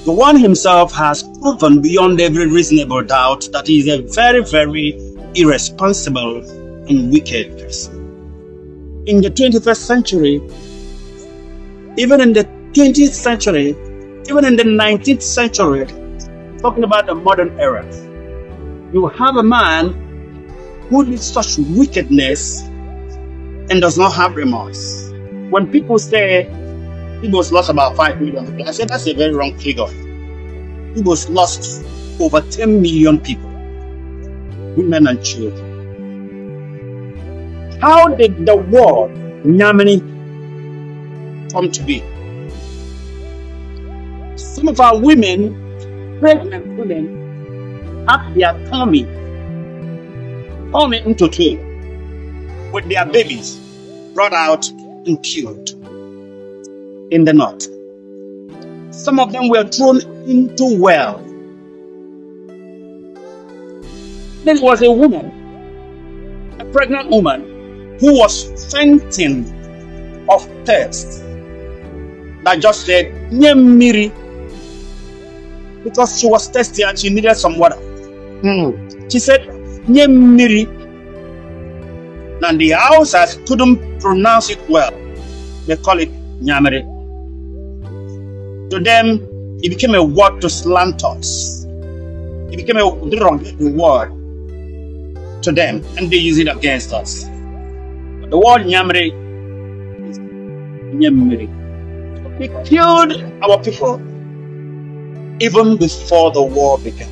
Gowon himself has proven beyond every reasonable doubt that he is a very, very irresponsible and wicked person. In the 21st century, even in the 20th century, even in the 19th century, talking about the modern era, you have a man who did such wickedness and does not have remorse. When people say Igbos lost about 5 million people, I say that's a very wrong figure. Igbos lost over 10 million people, women and children. How did the word Nyamiri come to be? Some of our women, pregnant women, have their tummy into two with their babies brought out and killed in the north. Some of them were thrown into well. There was a woman, a pregnant woman, who was fainting of thirst that just said Nyamiri because she was thirsty and she needed some water. She said Nyamiri, and the houses couldn't pronounce it well. They call it Nyamiri. To them, it became a word to slant us. It became a derogatory word to them, and they use it against us. But the word Nyamiri is Nyamiri. He killed our people even before the war began.